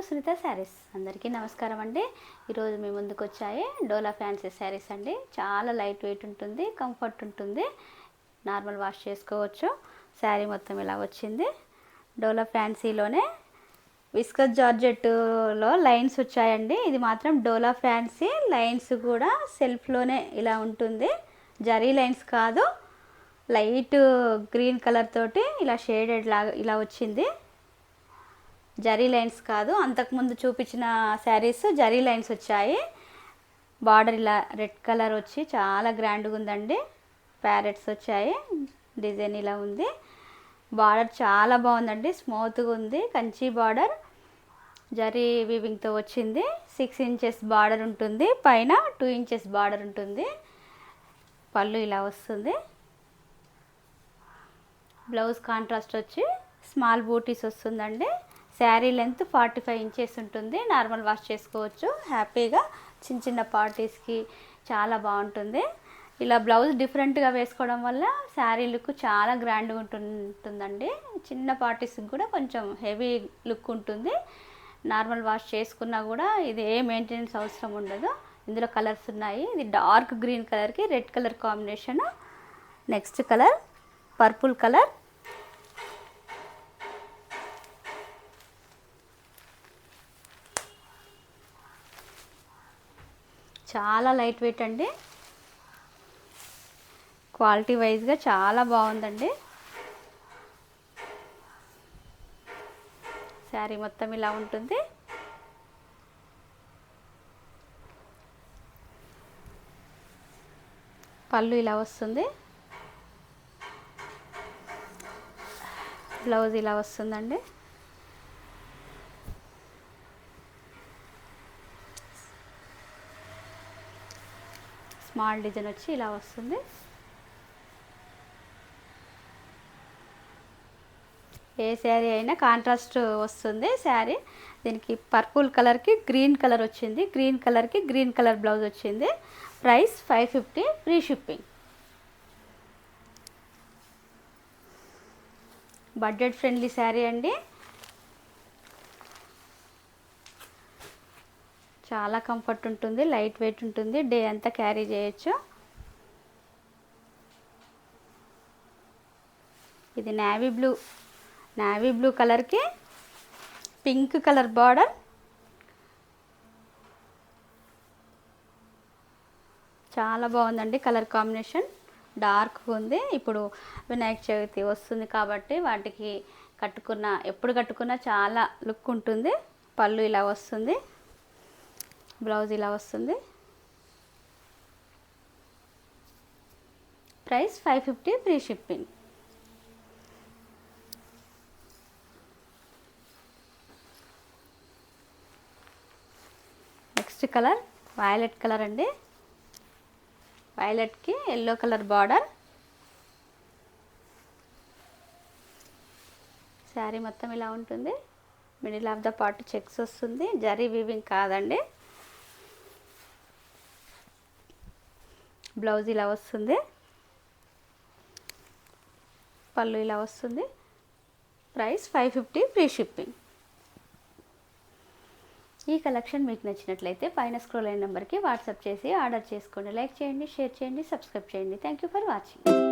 సునీత శారీస్. అందరికీ నమస్కారం అండి. ఈరోజు మీ ముందుకు వచ్చాయి డోలా ఫ్యాన్సీ శారీస్ అండి. చాలా లైట్ వెయిట్ ఉంటుంది, కంఫర్ట్ ఉంటుంది, నార్మల్ వాష్ చేసుకోవచ్చు. శారీ మొత్తం ఇలా వచ్చింది. డోలా ఫ్యాన్సీలోనే విస్కస్ జార్జెట్లో లైన్స్ వచ్చాయండి. ఇది మాత్రం డోలా ఫ్యాన్సీ లైన్స్ కూడా సెల్ఫ్లోనే ఇలా ఉంటుంది. జరీ లైన్స్ కాదు, లైట్ గ్రీన్ కలర్ తోటి ఇలా షేడెడ్ లాగా ఇలా వచ్చింది. జరీ లైన్స్ కాదు, అంతకుముందు చూపించిన శారీస్ జరీ లైన్స్ వచ్చాయి. బార్డర్ ఇలా రెడ్ కలర్ వచ్చి చాలా గ్రాండ్గా ఉందండి. ప్యారెట్స్ వచ్చాయి, డిజైన్ ఇలా ఉంది. బార్డర్ చాలా బాగుందండి, స్మూత్గా ఉంది. కంచి బార్డర్ జరీ వీవింగ్తో వచ్చింది. 6 ఇంచెస్ బార్డర్ ఉంటుంది, పైన 2 ఇంచెస్ బార్డర్ ఉంటుంది. పళ్ళు ఇలా వస్తుంది. బ్లౌజ్ కాంట్రాస్ట్ వచ్చి స్మాల్ బూటీస్ వస్తుందండి. శారీ లెంత్ 45 ఇంచెస్ ఉంటుంది. నార్మల్ వాష్ చేసుకోవచ్చు హ్యాపీగా. చిన్న చిన్న పార్టీస్కి చాలా బాగుంటుంది. ఇలా బ్లౌజ్ డిఫరెంట్గా వేసుకోవడం వల్ల శారీ లుక్ చాలా గ్రాండ్గా ఉంటుందండి. చిన్న పార్టీస్కి కూడా కొంచెం హెవీ లుక్ ఉంటుంది. నార్మల్ వాష్ చేసుకున్నా కూడా ఇది ఏ మెయింటెనెన్స్ అవసరం ఉండదు. ఇందులో కలర్స్ ఉన్నాయి. ఇది డార్క్ గ్రీన్ కలర్కి red colour combination. Next colour purple colour. చాలా లైట్ వెయిట్ అండి. క్వాలిటీ వైజ్గా చాలా బాగుందండి. శారీ మొత్తం ఇలా ఉంటుంది. పళ్ళు ఇలా వస్తుంది. బ్లౌజ్ ఇలా వస్తుందండి. స్మాల్ డిజైన్ వచ్చి ఇలా వస్తుంది. ఏ శారీ అయినా కాంట్రాస్ట్ వస్తుంది శారీ. దీనికి పర్పుల్ కలర్కి గ్రీన్ కలర్ వచ్చింది, గ్రీన్ కలర్కి గ్రీన్ కలర్ బ్లౌజ్ వచ్చింది. Price 550 free shipping. Budget friendly sari అండి. చాలా కంఫర్ట్ ఉంటుంది, లైట్ వెయిట్ ఉంటుంది, డే అంతా క్యారీ చేయొచ్చు. ఇది నేవీ బ్లూ కలర్కి పింక్ కలర్ బార్డర్. చాలా బాగుందండి కలర్ కాంబినేషన్, డార్క్గా ఉంది. ఇప్పుడు వినాయక చవితి వస్తుంది కాబట్టి వాటికి ఎప్పుడు కట్టుకున్నా చాలా లుక్ ఉంటుంది. పళ్ళు ఇలా వస్తుంది, బ్లౌజ్ ఇలా వస్తుంది. Price 550 free shipping. Next colour violet colour అండి. వైలెట్కి ఎల్లో కలర్ బార్డర్. శారీ మొత్తం ఇలా ఉంటుంది. Middle of the part checks వస్తుంది, జరీ వీవింగ్ కాదండి. బ్లౌజ్ ఇలా వస్తుంది, పళ్ళు ఇలా వస్తుంది. Price 550 free shipping. ఈ కలెక్షన్ మీకు నచ్చినట్లయితే పైన స్క్రోల్ అయిన నెంబర్కి వాట్సాప్ చేసి ఆర్డర్ చేసుకోండి. లైక్ చేయండి, షేర్ చేయండి, సబ్స్క్రైబ్ చేయండి. Thank you for watching.